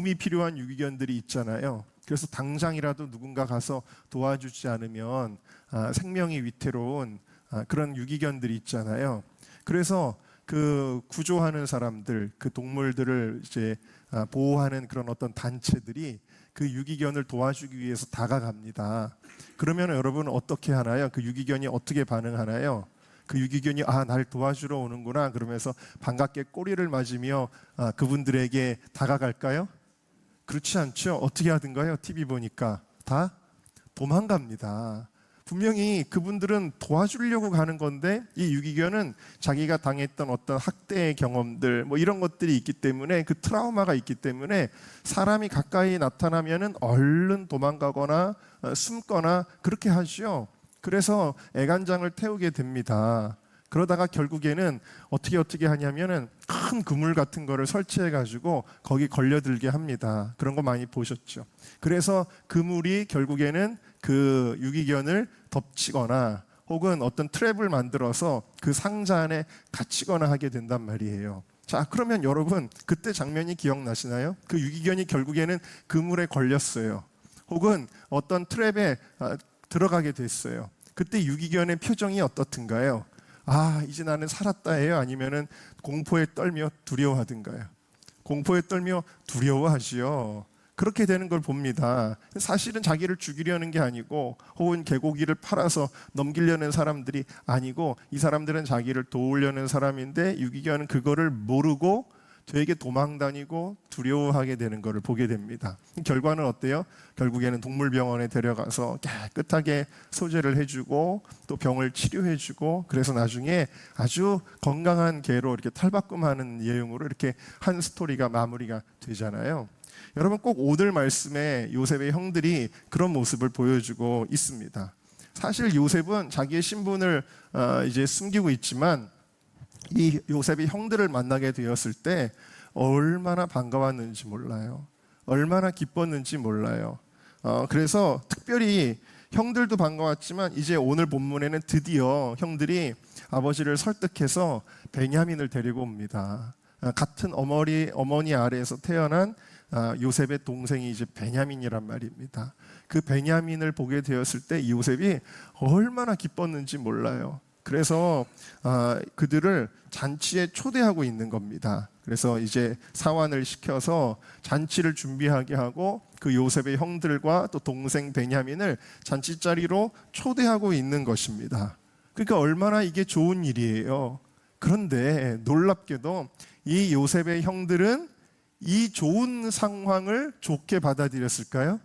도움이 필요한 유기견들이 있잖아요. 그래서 당장이라도 누군가 가서 도와주지 않으면 생명이 위태로운 그런 유기견들이 있잖아요. 그래서 그 구조하는 사람들, 그 동물들을 이제 보호하는 그런 어떤 단체들이 그 유기견을 도와주기 위해서 다가갑니다. 그러면 여러분 어떻게 하나요? 그 유기견이 어떻게 반응하나요? 그 유기견이 날 도와주러 오는구나 그러면서 반갑게 꼬리를 맞으며 그분들에게 다가갈까요? 그렇지 않죠. 어떻게 하든가요? TV 보니까 다 도망갑니다. 분명히 그분들은 도와주려고 가는 건데 이 유기견은 자기가 당했던 어떤 학대의 경험들 뭐 이런 것들이 있기 때문에 그 트라우마가 있기 때문에 사람이 가까이 나타나면은 얼른 도망가거나 숨거나 그렇게 하죠. 그래서 애간장을 태우게 됩니다. 그러다가 결국에는 어떻게 하냐면은 큰 그물 같은 거를 설치해 가지고 거기 걸려들게 합니다. 그런 거 많이 보셨죠. 그래서 그물이 결국에는 그 유기견을 덮치거나 혹은 어떤 트랩을 만들어서 그 상자 안에 갇히거나 하게 된단 말이에요. 자, 그러면 여러분 그때 장면이 기억나시나요? 그 유기견이 결국에는 그물에 걸렸어요. 혹은 어떤 트랩에 들어가게 됐어요. 그때 유기견의 표정이 어떻든가요? 이제 나는 살았다예요? 아니면은 공포에 떨며 두려워하든가요? 공포에 떨며 두려워하지요. 그렇게 되는 걸 봅니다. 사실은 자기를 죽이려는 게 아니고 혹은 개고기를 팔아서 넘기려는 사람들이 아니고 이 사람들은 자기를 도우려는 사람인데 유기견은 그거를 모르고 되게 도망다니고 두려워하게 되는 것을 보게 됩니다. 결과는 어때요? 결국에는 동물병원에 데려가서 깨끗하게 소재를 해주고 또 병을 치료해주고 그래서 나중에 아주 건강한 개로 이렇게 탈바꿈하는 내용으로 이렇게 한 스토리가 마무리가 되잖아요. 여러분 꼭 오늘 말씀에 요셉의 형들이 그런 모습을 보여주고 있습니다. 사실 요셉은 자기의 신분을 이제 숨기고 있지만 이 요셉이 형들을 만나게 되었을 때 얼마나 반가웠는지 몰라요. 얼마나 기뻤는지 몰라요. 그래서 특별히 형들도 반가웠지만 이제 오늘 본문에는 드디어 형들이 아버지를 설득해서 베냐민을 데리고 옵니다. 같은 어머니 아래에서 태어난 요셉의 동생이 이제 베냐민이란 말입니다. 그 베냐민을 보게 되었을 때 요셉이 얼마나 기뻤는지 몰라요. 그래서 그들을 잔치에 초대하고 있는 겁니다. 그래서 이제 사환을 시켜서 잔치를 준비하게 하고 그 요셉의 형들과 또 동생 베냐민을 잔치 자리로 초대하고 있는 것입니다. 그러니까 얼마나 이게 좋은 일이에요. 그런데 놀랍게도 이 요셉의 형들은 이 좋은 상황을 좋게 받아들였을까요?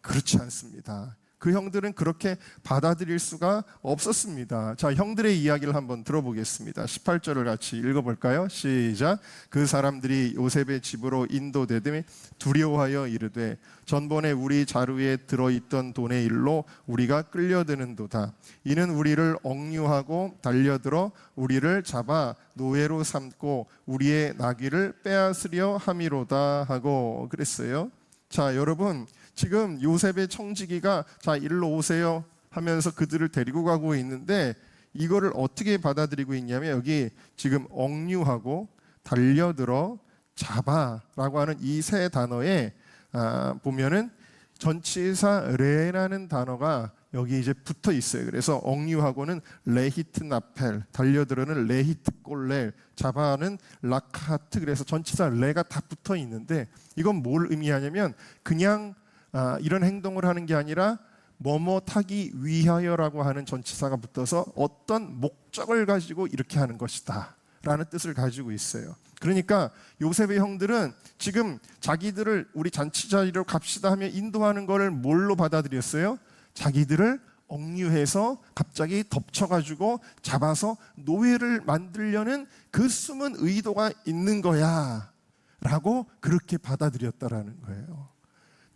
그렇지 않습니다. 그 형들은 그렇게 받아들일 수가 없었습니다. 자, 형들의 이야기를 한번 들어보겠습니다. 18절을 같이 읽어볼까요? 시작. 그 사람들이 요셉의 집으로 인도되되 두려워하여 이르되 전번에 우리 자루에 들어있던 돈의 일로 우리가 끌려드는도다. 이는 우리를 억류하고 달려들어 우리를 잡아 노예로 삼고 우리의 나귀를 빼앗으려 함이로다 하고 그랬어요. 자, 여러분 지금 요셉의 청지기가 자 일로 오세요 하면서 그들을 데리고 가고 있는데 이거를 어떻게 받아들이고 있냐면 여기 지금 억류하고 달려들어 잡아라고 하는 이 세 단어에 보면은 전치사 레라는 단어가 여기 이제 붙어 있어요. 그래서 억류하고는 레히트 나펠, 달려들어는 레히트 꼴렐, 잡아는 라카트, 그래서 전치사 레가 다 붙어 있는데 이건 뭘 의미하냐면 그냥 이런 행동을 하는 게 아니라 뭐뭐 타기 위하여라고 하는 전치사가 붙어서 어떤 목적을 가지고 이렇게 하는 것이다 라는 뜻을 가지고 있어요. 그러니까 요셉의 형들은 지금 자기들을 우리 잔치 자리로 갑시다 하면 인도하는 거를 뭘로 받아들였어요? 자기들을 억류해서 갑자기 덮쳐가지고 잡아서 노예를 만들려는 그 숨은 의도가 있는 거야 라고 그렇게 받아들였다라는 거예요.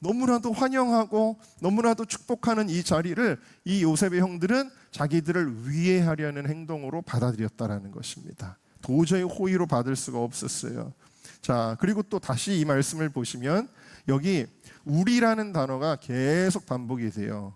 너무나도 환영하고 너무나도 축복하는 이 자리를 이 요셉의 형들은 자기들을 위해하려는 행동으로 받아들였다라는 것입니다. 도저히 호의로 받을 수가 없었어요. 자, 그리고 또 다시 이 말씀을 보시면 여기 우리라는 단어가 계속 반복이 돼요.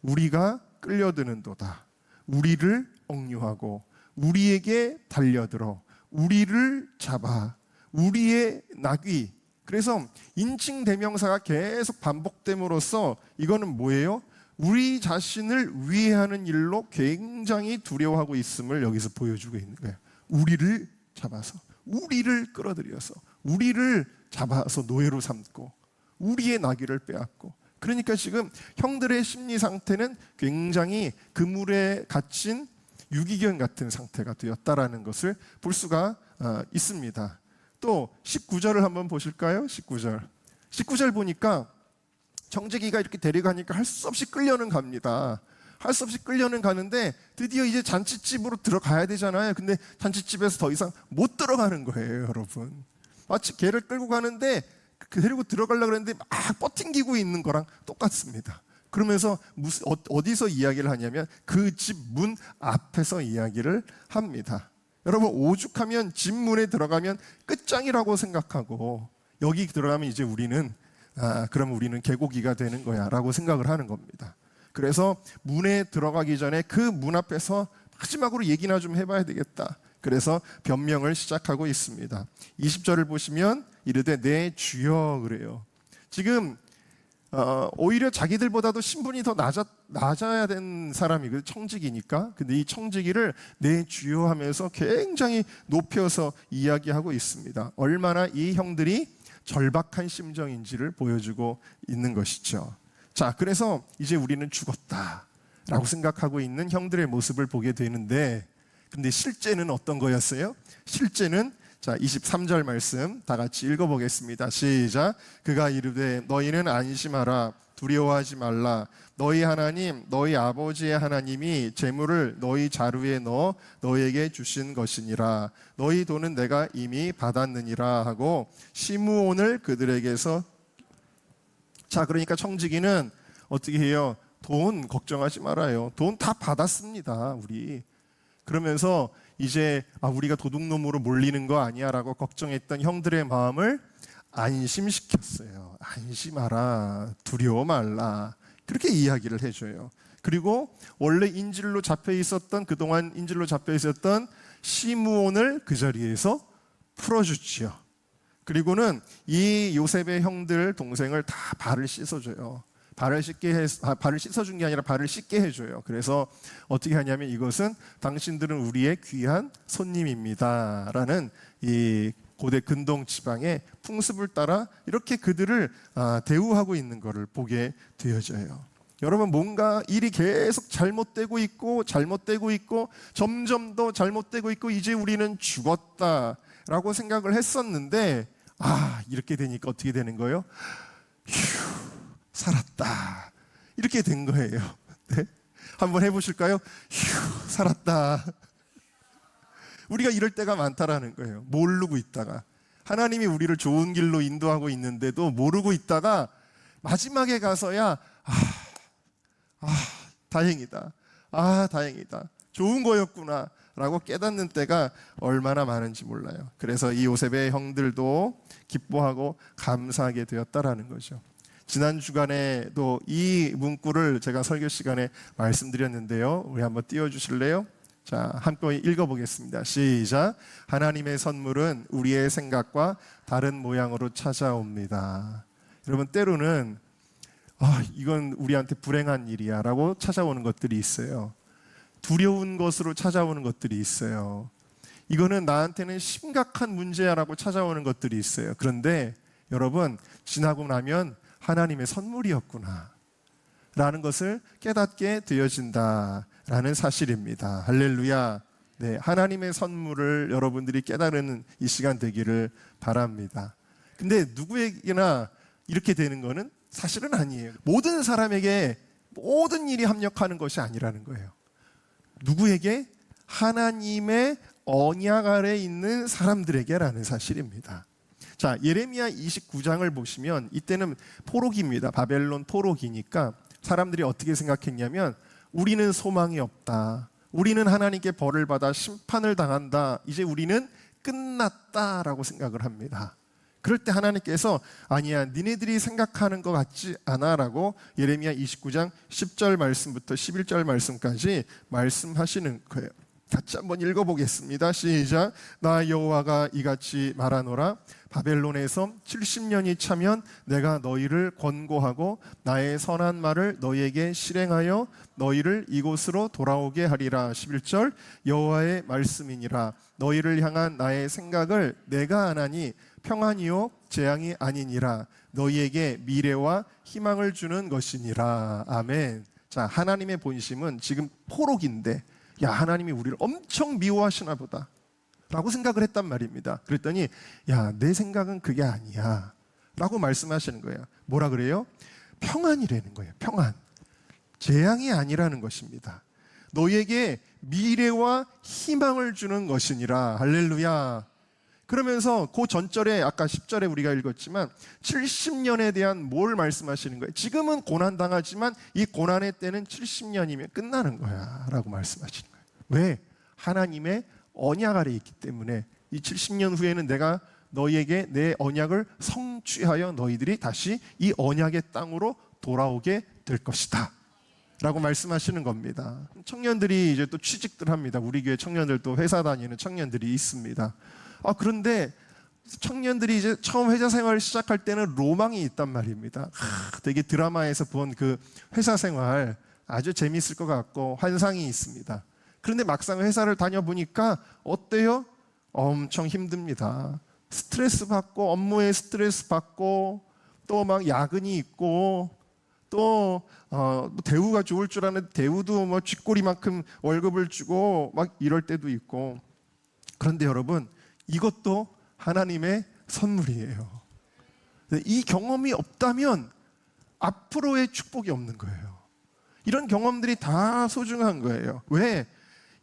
우리가 끌려드는도다. 우리를 억류하고 우리에게 달려들어 우리를 잡아 우리의 나귀 그래서 인칭 대명사가 계속 반복됨으로써 이거는 뭐예요? 우리 자신을 위해하는 일로 굉장히 두려워하고 있음을 여기서 보여주고 있는 거예요. 우리를 잡아서, 우리를 끌어들여서, 우리를 잡아서 노예로 삼고 우리의 나귀를 빼앗고. 그러니까 지금 형들의 심리 상태는 굉장히 그물에 갇힌 유기견 같은 상태가 되었다라는 것을 볼 수가 있습니다. 또 19절을 한번 보실까요? 19절 보니까 청지기가 이렇게 데려가니까 할 수 없이 끌려는 갑니다. 할 수 없이 끌려는 가는데 드디어 이제 잔치집으로 들어가야 되잖아요. 근데 잔치집에서 더 이상 못 들어가는 거예요, 여러분. 마치 개를 끌고 가는데 데리고 들어가려고 그랬는데 막 뻗팅기고 있는 거랑 똑같습니다. 그러면서 어디서 이야기를 하냐면 그 집 문 앞에서 이야기를 합니다. 여러분, 오죽하면 집 문에 들어가면 끝장이라고 생각하고 여기 들어가면 이제 그럼 우리는 개고기가 되는 거야 라고 생각을 하는 겁니다. 그래서 문에 들어가기 전에 그 문 앞에서 마지막으로 얘기나 좀 해봐야 되겠다. 그래서 변명을 시작하고 있습니다. 20절을 보시면 이르되 내 주여 그래요. 지금 오히려 자기들보다도 신분이 더 낮아야 된 사람이 청지기니까. 근데 이 청지기를 내 주여 하면서 굉장히 높여서 이야기하고 있습니다. 얼마나 이 형들이 절박한 심정인지를 보여주고 있는 것이죠. 자, 그래서 이제 우리는 죽었다라고 생각하고 있는 형들의 모습을 보게 되는데, 근데 실제는 어떤 거였어요? 실제는 자, 23절 말씀 다 같이 읽어보겠습니다. 시작. 그가 이르되 너희는 안심하라, 두려워하지 말라. 너희 하나님, 너희 아버지의 하나님이 재물을 너희 자루에 넣어 너희에게 주신 것이니라. 너희 돈은 내가 이미 받았느니라 하고 시므온을 그들에게서. 자, 그러니까 청지기는 어떻게 해요? 돈 걱정하지 말아요. 돈 다 받았습니다, 우리. 그러면서 이제 우리가 도둑놈으로 몰리는 거 아니야 라고 걱정했던 형들의 마음을 안심시켰어요. 안심하라, 두려워 말라, 그렇게 이야기를 해줘요. 그리고 원래 인질로 잡혀 있었던, 그동안 인질로 잡혀 있었던 시므온을 그 자리에서 풀어주지요. 그리고는 이 요셉의 형들 동생을 다 발을 씻어줘요. 발을 씻어준 게 아니라 발을 씻게 해줘요. 그래서 어떻게 하냐면 이것은 당신들은 우리의 귀한 손님입니다 라는 이 고대 근동 지방의 풍습을 따라 이렇게 그들을 대우하고 있는 것을 보게 되어져요. 여러분, 뭔가 일이 계속 잘못되고 있고 점점 더 잘못되고 있고 이제 우리는 죽었다라고 생각을 했었는데 이렇게 되니까 어떻게 되는 거예요? 휴, 살았다, 이렇게 된 거예요. 네? 한번 해보실까요? 휴, 살았다. 우리가 이럴 때가 많다라는 거예요. 모르고 있다가 하나님이 우리를 좋은 길로 인도하고 있는데도 모르고 있다가 마지막에 가서야 다행이다, 다행이다, 좋은 거였구나 라고 깨닫는 때가 얼마나 많은지 몰라요. 그래서 이 요셉의 형들도 기뻐하고 감사하게 되었다라는 거죠. 지난 주간에도 이 문구를 제가 설교 시간에 말씀드렸는데요. 우리 한번 띄워주실래요? 자, 함께 읽어보겠습니다. 시작. 하나님의 선물은 우리의 생각과 다른 모양으로 찾아옵니다. 여러분, 때로는 이건 우리한테 불행한 일이야 라고 찾아오는 것들이 있어요. 두려운 것으로 찾아오는 것들이 있어요. 이거는 나한테는 심각한 문제야 라고 찾아오는 것들이 있어요. 그런데 여러분, 지나고 나면 하나님의 선물이었구나 라는 것을 깨닫게 되어진다라는 사실입니다. 할렐루야. 네, 하나님의 선물을 여러분들이 깨달은 이 시간 되기를 바랍니다. 근데 누구에게나 이렇게 되는 거는 사실은 아니에요. 모든 사람에게 모든 일이 합력하는 것이 아니라는 거예요. 누구에게? 하나님의 언약 아래 있는 사람들에게라는 사실입니다. 자, 예레미야 29장을 보시면 이때는 포로기입니다. 바벨론 포로기니까 사람들이 어떻게 생각했냐면 우리는 소망이 없다, 우리는 하나님께 벌을 받아 심판을 당한다, 이제 우리는 끝났다라고 생각을 합니다. 그럴 때 하나님께서 아니야, 니네들이 생각하는 것 같지 않아 라고 예레미야 29장 10절 말씀부터 11절 말씀까지 말씀하시는 거예요. 같이 한번 읽어보겠습니다. 시작. 나 여호와가 이같이 말하노라. 바벨론에서 70년이 차면 내가 너희를 권고하고 나의 선한 말을 너희에게 실행하여 너희를 이곳으로 돌아오게 하리라. 11절. 여호와의 말씀이니라. 너희를 향한 나의 생각을 내가 아나니 평안이요 재앙이 아니니라. 너희에게 미래와 희망을 주는 것이니라. 아멘. 자, 하나님의 본심은 지금 포록인데, 야, 하나님이 우리를 엄청 미워하시나 보다 라고 생각을 했단 말입니다. 그랬더니 야, 내 생각은 그게 아니야 라고 말씀하시는 거예요. 뭐라 그래요? 평안이라는 거예요. 평안. 재앙이 아니라는 것입니다. 너희에게 미래와 희망을 주는 것이니라. 할렐루야. 그러면서 그 전절에 아까 10절에 우리가 읽었지만 70년에 대한 뭘 말씀하시는 거예요? 지금은 고난당하지만 이 고난의 때는 70년이면 끝나는 거야 라고 말씀하시는 거예요. 왜? 하나님의 언약 아래 있기 때문에 이 70년 후에는 내가 너희에게 내 언약을 성취하여 너희들이 다시 이 언약의 땅으로 돌아오게 될 것이다 라고 말씀하시는 겁니다. 청년들이 이제 또 취직들 합니다. 우리 교회 청년들도 회사 다니는 청년들이 있습니다. 그런데 청년들이 이제 처음 회사 생활을 시작할 때는 로망이 있단 말입니다. 되게 드라마에서 본 그 회사 생활 아주 재미있을 것 같고 환상이 있습니다. 그런데 막상 회사를 다녀보니까 어때요? 엄청 힘듭니다. 스트레스 받고 업무에 스트레스 받고 또 막 야근이 있고 또 대우가 좋을 줄 아는 대우도 뭐 쥐꼬리만큼 월급을 주고 막 이럴 때도 있고. 그런데 여러분, 이것도 하나님의 선물이에요. 이 경험이 없다면 앞으로의 축복이 없는 거예요. 이런 경험들이 다 소중한 거예요. 왜?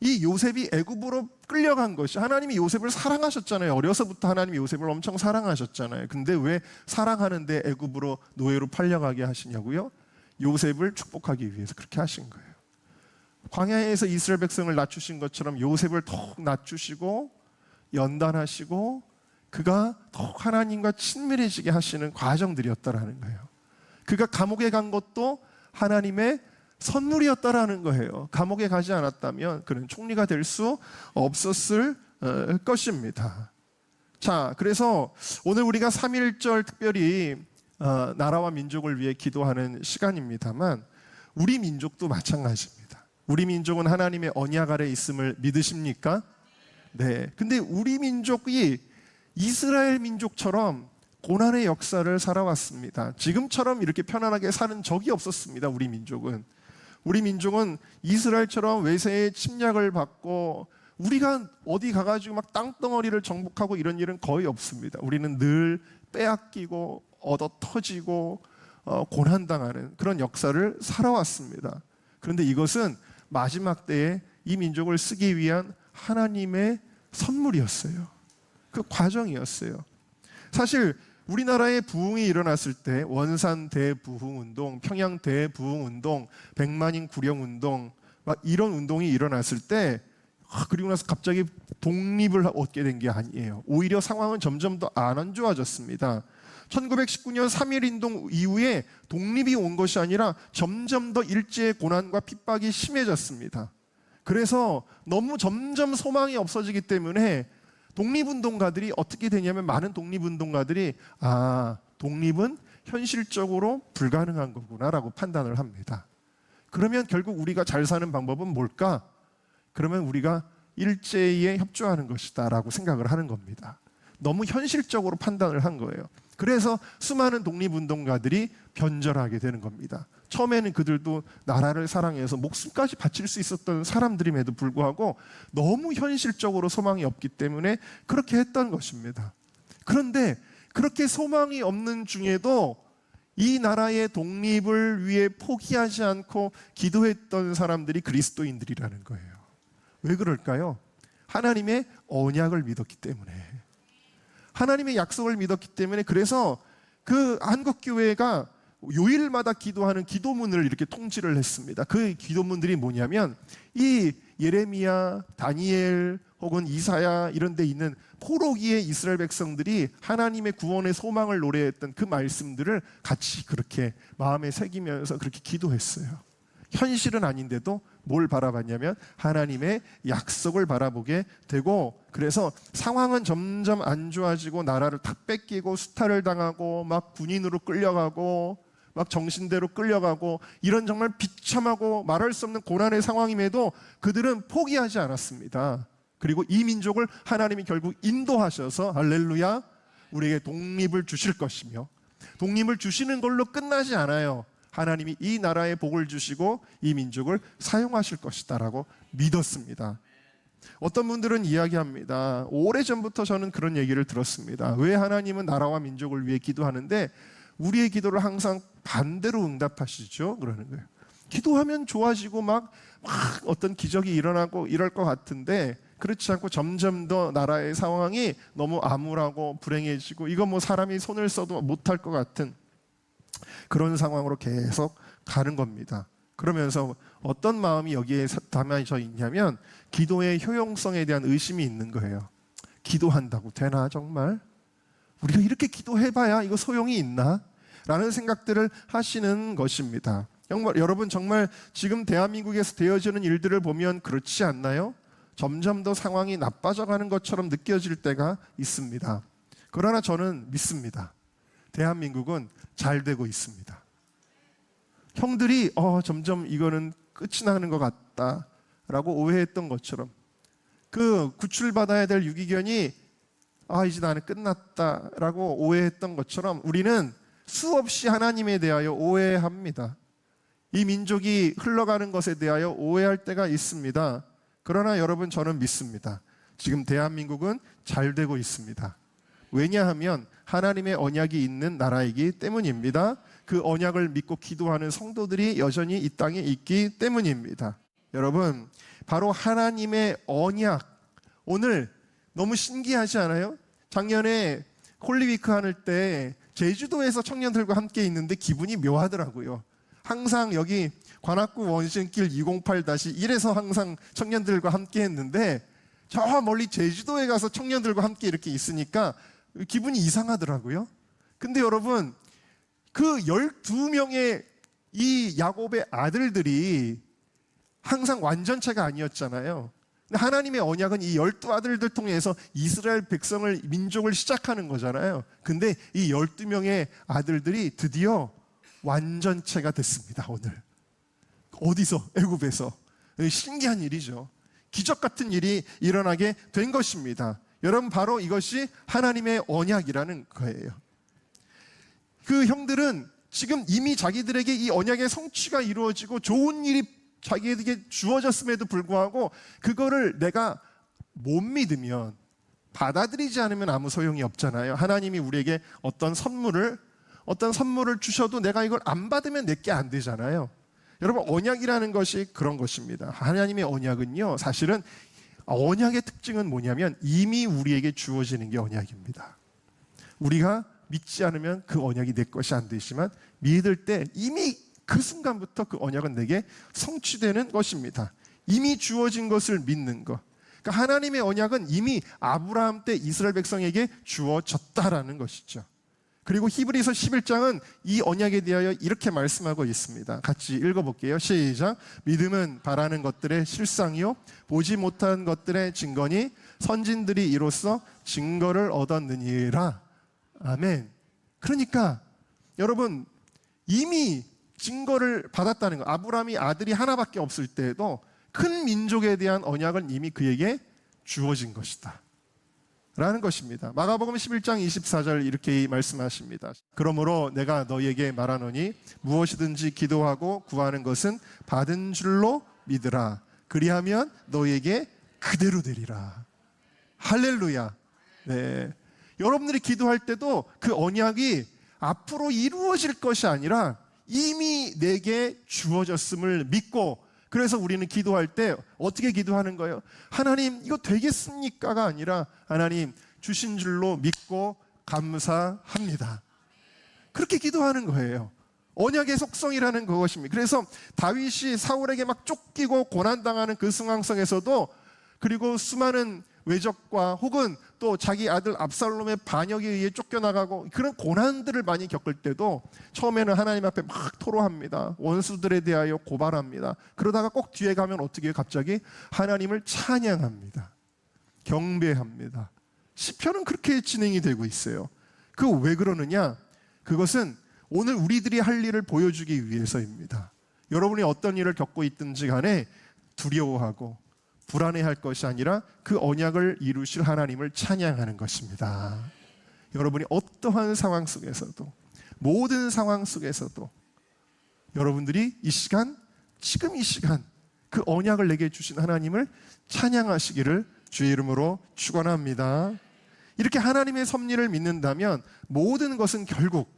이 요셉이 애굽으로 끌려간 것이, 하나님이 요셉을 사랑하셨잖아요. 어려서부터 하나님이 요셉을 엄청 사랑하셨잖아요. 근데 왜 사랑하는데 애굽으로 노예로 팔려가게 하시냐고요? 요셉을 축복하기 위해서 그렇게 하신 거예요. 광야에서 이스라엘 백성을 낮추신 것처럼 요셉을 더욱 낮추시고 연단하시고 그가 더욱 하나님과 친밀해지게 하시는 과정들이었다라는 거예요. 그가 감옥에 간 것도 하나님의 선물이었다라는 거예요. 감옥에 가지 않았다면 그는 총리가 될 수 없었을 것입니다. 자, 그래서 오늘 우리가 3.1절 특별히 나라와 민족을 위해 기도하는 시간입니다만 우리 민족도 마찬가지입니다. 우리 민족은 하나님의 언약 아래 있음을 믿으십니까? 네. 근데 우리 민족이 이스라엘 민족처럼 고난의 역사를 살아왔습니다. 지금처럼 이렇게 편안하게 사는 적이 없었습니다. 우리 민족은 이스라엘처럼 외세의 침략을 받고 우리가 어디 가가지고 막 땅덩어리를 정복하고 이런 일은 거의 없습니다. 우리는 늘 빼앗기고 얻어 터지고 고난당하는 그런 역사를 살아왔습니다. 그런데 이것은 마지막 때에 이 민족을 쓰기 위한 하나님의 선물이었어요. 그 과정이었어요. 사실 우리나라에 부흥이 일어났을 때 원산 대부흥운동, 평양 대부흥운동, 백만인 구령운동 막 이런 운동이 일어났을 때 그리고 나서 갑자기 독립을 얻게 된 게 아니에요. 오히려 상황은 점점 더 안 좋아졌습니다. 1919년 3.1운동 이후에 독립이 온 것이 아니라 점점 더 일제의 고난과 핍박이 심해졌습니다. 그래서 너무 점점 소망이 없어지기 때문에 독립운동가들이 어떻게 되냐면 많은 독립운동가들이 독립은 현실적으로 불가능한 거구나라고 판단을 합니다. 그러면 결국 우리가 잘 사는 방법은 뭘까? 그러면 우리가 일제에 협조하는 것이다 라고 생각을 하는 겁니다. 너무 현실적으로 판단을 한 거예요. 그래서 수많은 독립운동가들이 변절하게 되는 겁니다. 처음에는 그들도 나라를 사랑해서 목숨까지 바칠 수 있었던 사람들임에도 불구하고 너무 현실적으로 소망이 없기 때문에 그렇게 했던 것입니다. 그런데 그렇게 소망이 없는 중에도 이 나라의 독립을 위해 포기하지 않고 기도했던 사람들이 그리스도인들이라는 거예요. 왜 그럴까요? 하나님의 언약을 믿었기 때문에, 하나님의 약속을 믿었기 때문에. 그래서 그 한국교회가 요일마다 기도하는 기도문을 이렇게 통지를 했습니다. 그 기도문들이 뭐냐면 이 예레미야, 다니엘 혹은 이사야 이런 데 있는 포로기의 이스라엘 백성들이 하나님의 구원의 소망을 노래했던 그 말씀들을 같이 그렇게 마음에 새기면서 그렇게 기도했어요. 현실은 아닌데도 뭘 바라봤냐면 하나님의 약속을 바라보게 되고, 그래서 상황은 점점 안 좋아지고 나라를 다 뺏기고 수탈을 당하고 막 군인으로 끌려가고 막 정신대로 끌려가고 이런 정말 비참하고 말할 수 없는 고난의 상황임에도 그들은 포기하지 않았습니다. 그리고 이 민족을 하나님이 결국 인도하셔서 할렐루야 우리에게 독립을 주실 것이며, 독립을 주시는 걸로 끝나지 않아요. 하나님이 이 나라에 복을 주시고 이 민족을 사용하실 것이다라고 믿었습니다. 어떤 분들은 이야기합니다. 오래전부터 저는 그런 얘기를 들었습니다. 왜 하나님은 나라와 민족을 위해 기도하는데 우리의 기도를 항상 반대로 응답하시죠? 그러는 거예요. 기도하면 좋아지고 막 어떤 기적이 일어나고 이럴 것 같은데 그렇지 않고 점점 더 나라의 상황이 너무 암울하고 불행해지고 이거 뭐 사람이 손을 써도 못할 것 같은 그런 상황으로 계속 가는 겁니다. 그러면서 어떤 마음이 여기에 담아져 있냐면 기도의 효용성에 대한 의심이 있는 거예요. 기도한다고 되나 정말? 우리가 이렇게 기도해봐야 이거 소용이 있나? 라는 생각들을 하시는 것입니다. 여러분 정말 지금 대한민국에서 되어지는 일들을 보면 그렇지 않나요? 점점 더 상황이 나빠져가는 것처럼 느껴질 때가 있습니다. 그러나 저는 믿습니다. 대한민국은 잘 되고 있습니다. 형들이 점점 이거는 끝이 나는 것 같다라고 오해했던 것처럼 그 구출받아야 될 유기견이 이제 나는 끝났다라고 오해했던 것처럼 우리는 수없이 하나님에 대하여 오해합니다. 이 민족이 흘러가는 것에 대하여 오해할 때가 있습니다. 그러나 여러분 저는 믿습니다. 지금 대한민국은 잘 되고 있습니다. 왜냐하면 하나님의 언약이 있는 나라이기 때문입니다. 그 언약을 믿고 기도하는 성도들이 여전히 이 땅에 있기 때문입니다. 여러분 바로 하나님의 언약, 오늘 너무 신기하지 않아요? 작년에 홀리위크 하는 때 제주도에서 청년들과 함께 있는데 기분이 묘하더라고요. 항상 여기 관악구 원신길 208-1에서 항상 청년들과 함께 했는데 저 멀리 제주도에 가서 청년들과 함께 이렇게 있으니까 기분이 이상하더라고요. 근데 여러분 그 12명의 이 야곱의 아들들이 항상 완전체가 아니었잖아요. 근데 하나님의 언약은 이 12아들들 통해서 이스라엘 백성을, 민족을 시작하는 거잖아요. 근데 이 12명의 아들들이 드디어 완전체가 됐습니다. 오늘 어디서? 애굽에서. 신기한 일이죠. 기적 같은 일이 일어나게 된 것입니다. 여러분 바로 이것이 하나님의 언약이라는 거예요. 그 형들은 지금 이미 자기들에게 이 언약의 성취가 이루어지고 좋은 일이 자기에게 주어졌음에도 불구하고 그거를 내가 못 믿으면, 받아들이지 않으면 아무 소용이 없잖아요. 하나님이 우리에게 어떤 선물을 주셔도 내가 이걸 안 받으면 내게 안 되잖아요. 여러분 언약이라는 것이 그런 것입니다. 하나님의 언약은요, 사실은 언약의 특징은 뭐냐면 이미 우리에게 주어지는 게 언약입니다. 우리가 믿지 않으면 그 언약이 내 것이 안 되지만 믿을 때 이미 그 순간부터 그 언약은 내게 성취되는 것입니다. 이미 주어진 것을 믿는 것. 그러니까 하나님의 언약은 이미 아브라함 때 이스라엘 백성에게 주어졌다라는 것이죠. 그리고 히브리서 11장은 이 언약에 대하여 이렇게 말씀하고 있습니다. 같이 읽어볼게요. 시작. 믿음은 바라는 것들의 실상이요 보지 못한 것들의 증거니 선진들이 이로써 증거를 얻었느니라. 아멘. 그러니까 여러분 이미 증거를 받았다는 거. 아브라함이 아들이 하나밖에 없을 때에도 큰 민족에 대한 언약은 이미 그에게 주어진 것이다 라는 것입니다. 마가복음 11장 24절 이렇게 말씀하십니다. 그러므로 내가 너희에게 말하노니 무엇이든지 기도하고 구하는 것은 받은 줄로 믿으라. 그리하면 너희에게 그대로 되리라. 할렐루야. 네. 여러분들이 기도할 때도 그 언약이 앞으로 이루어질 것이 아니라 이미 내게 주어졌음을 믿고, 그래서 우리는 기도할 때 어떻게 기도하는 거예요? 하나님 이거 되겠습니까가 아니라 하나님 주신 줄로 믿고 감사합니다. 그렇게 기도하는 거예요. 언약의 속성이라는 그것입니다. 그래서 다윗이 사울에게 막 쫓기고 고난당하는 그 상황 속에서도, 그리고 수많은 외적과 혹은 또 자기 아들 압살롬의 반역에 의해 쫓겨나가고 그런 고난들을 많이 겪을 때도 처음에는 하나님 앞에 막 토로합니다. 원수들에 대하여 고발합니다. 그러다가 꼭 뒤에 가면 어떻게 해요? 갑자기 하나님을 찬양합니다. 경배합니다. 시편은 그렇게 진행이 되고 있어요. 그 왜 그러느냐? 그것은 오늘 우리들이 할 일을 보여주기 위해서입니다. 여러분이 어떤 일을 겪고 있든지 간에 두려워하고 불안해할 것이 아니라 그 언약을 이루실 하나님을 찬양하는 것입니다. 여러분이 어떠한 상황 속에서도, 모든 상황 속에서도 여러분들이 이 시간, 지금 이 시간 그 언약을 내게 주신 하나님을 찬양하시기를 주의 이름으로 축원합니다. 이렇게 하나님의 섭리를 믿는다면 모든 것은 결국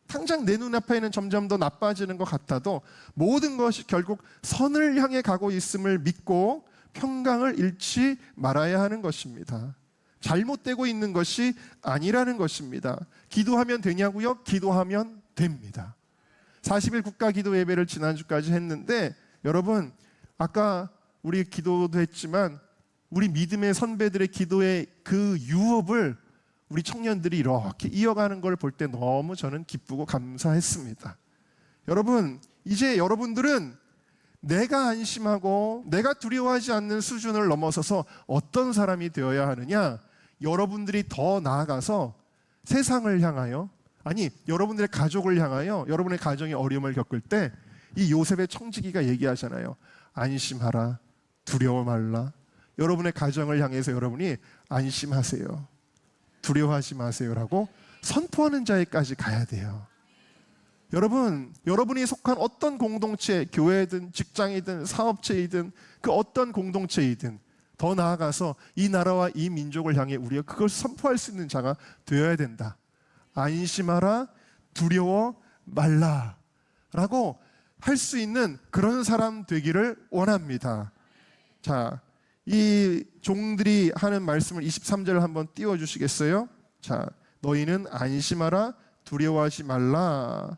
당장 내 눈앞에는 점점 더 나빠지는 것 같아도 모든 것이 결국 선을 향해 가고 있음을 믿고 평강을 잃지 말아야 하는 것입니다. 잘못되고 있는 것이 아니라는 것입니다. 기도하면 되냐고요? 기도하면 됩니다. 40일 국가기도 예배를 지난주까지 했는데 여러분 아까 우리 기도도 했지만 우리 믿음의 선배들의 기도의 그 유업을 우리 청년들이 이렇게 이어가는 걸 볼 때 너무 저는 기쁘고 감사했습니다. 여러분 이제 여러분들은 내가 안심하고 내가 두려워하지 않는 수준을 넘어서서 어떤 사람이 되어야 하느냐? 여러분들이 더 나아가서 세상을 향하여, 아니 여러분들의 가족을 향하여 여러분의 가정이 어려움을 겪을 때 이 요셉의 청지기가 얘기하잖아요. 안심하라, 두려워 말라. 여러분의 가정을 향해서 여러분이 안심하세요, 두려워하지 마세요라고 선포하는 자에까지 가야 돼요. 여러분, 여러분이 속한 어떤 공동체, 교회든 직장이든 사업체이든 그 어떤 공동체이든 더 나아가서 이 나라와 이 민족을 향해 우리가 그걸 선포할 수 있는 자가 되어야 된다. 안심하라, 두려워 말라 라고 할 수 있는 그런 사람 되기를 원합니다. 자, 이 종들이 하는 말씀을 23절을 한번 띄워주시겠어요? 자, 너희는 안심하라, 두려워하지 말라.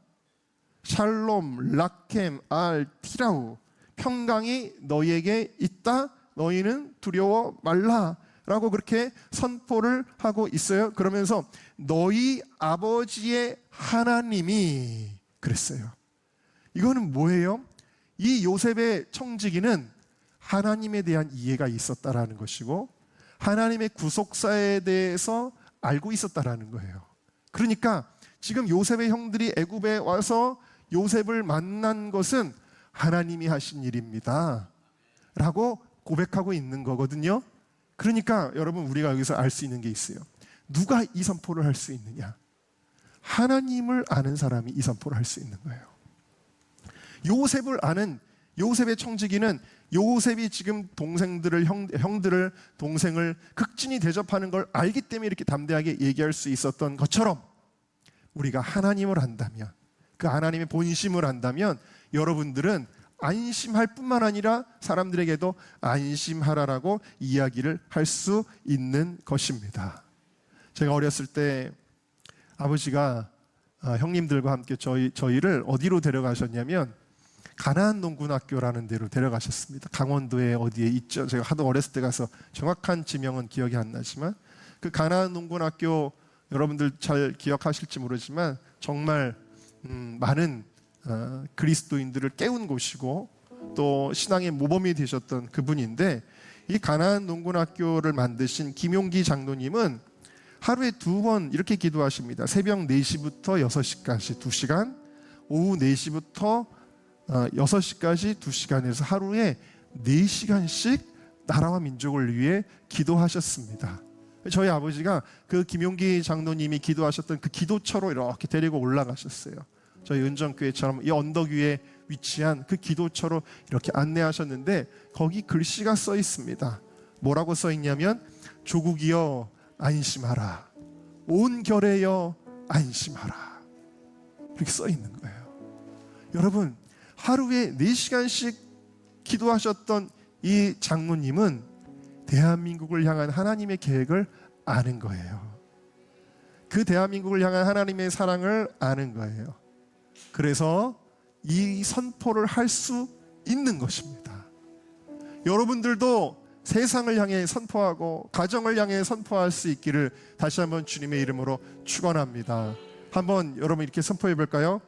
샬롬, 라켐, 알, 티라우. 평강이 너희에게 있다. 너희는 두려워 말라. 라고 그렇게 선포를 하고 있어요. 그러면서 너희 아버지의 하나님이 그랬어요. 이거는 뭐예요? 이 요셉의 청지기는 하나님에 대한 이해가 있었다라는 것이고 하나님의 구속사에 대해서 알고 있었다라는 거예요. 그러니까 지금 요셉의 형들이 애굽에 와서 요셉을 만난 것은 하나님이 하신 일입니다 라고 고백하고 있는 거거든요. 그러니까 여러분 우리가 여기서 알 수 있는 게 있어요. 누가 이 선포를 할 수 있느냐? 하나님을 아는 사람이 이 선포를 할 수 있는 거예요. 요셉을 아는 요셉의 청지기는 요셉이 지금 동생들을 형들을 동생을 극진히 대접하는 걸 알기 때문에 이렇게 담대하게 얘기할 수 있었던 것처럼 우리가 하나님을 안다면 그 하나님의 본심을 안다면 여러분들은 안심할 뿐만 아니라 사람들에게도 안심하라라고 이야기를 할 수 있는 것입니다. 제가 어렸을 때 아버지가 형님들과 함께 저희를 어디로 데려가셨냐면 가나안 농군학교라는 데로 데려가셨습니다. 강원도에 어디에 있죠. 제가 하도 어렸을 때 가서 정확한 지명은 기억이 안 나지만 그 가나안 농군학교 여러분들 잘 기억하실지 모르지만 정말 많은 그리스도인들을 깨운 곳이고 또 신앙의 모범이 되셨던 그분인데 이 가나안 농군학교를 만드신 김용기 장로님은 하루에 2번 이렇게 기도하십니다. 새벽 4시부터 6시까지 2시간, 오후 4시부터 6시까지 2시간에서 하루에 4시간씩 나라와 민족을 위해 기도하셨습니다. 저희 아버지가 그 김용기 장로님이 기도하셨던 그 기도처로 이렇게 데리고 올라가셨어요. 저희 은정교회처럼 이 언덕 위에 위치한 그 기도처로 이렇게 안내하셨는데 거기 글씨가 써 있습니다. 뭐라고 써 있냐면 조국이여 안심하라, 온 결의여 안심하라, 이렇게 써 있는 거예요. 여러분 하루에 4시간씩 기도하셨던 이 장로님은 대한민국을 향한 하나님의 계획을 아는 거예요. 그 대한민국을 향한 하나님의 사랑을 아는 거예요. 그래서 이 선포를 할 수 있는 것입니다. 여러분들도 세상을 향해 선포하고 가정을 향해 선포할 수 있기를 다시 한번 주님의 이름으로 축원합니다. 한번 여러분 이렇게 선포해 볼까요?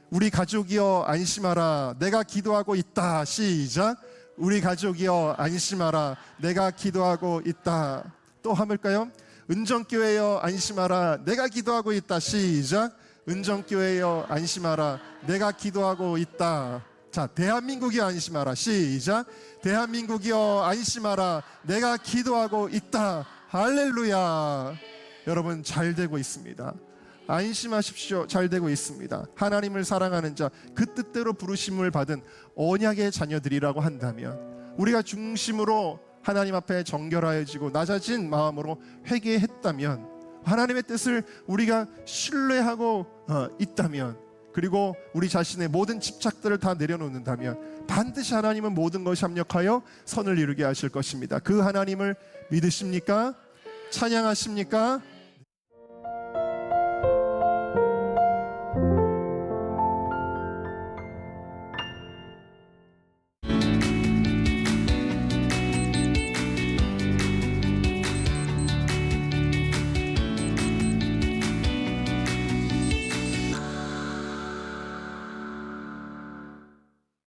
우리 가족이여 안심하라, 내가 기도하고 있다. 시작. 우리 가족이여 안심하라, 내가 기도하고 있다. 또 한번까요? 은정교회여 안심하라, 내가 기도하고 있다. 시작. 은정교회여 안심하라, 내가 기도하고 있다. 자, 대한민국이여 안심하라. 시작. 대한민국이여 안심하라, 내가 기도하고 있다. 할렐루야. 여러분 잘 되고 있습니다. 안심하십시오. 잘 되고 있습니다. 하나님을 사랑하는 자, 그 뜻대로 부르심을 받은 언약의 자녀들이라고 한다면, 우리가 중심으로 하나님 앞에 정결하여지고 낮아진 마음으로 회개했다면, 하나님의 뜻을 우리가 신뢰하고 있다면, 그리고 우리 자신의 모든 집착들을 다 내려놓는다면 반드시 하나님은 모든 것이 합력하여 선을 이루게 하실 것입니다. 그 하나님을 믿으십니까? 찬양하십니까?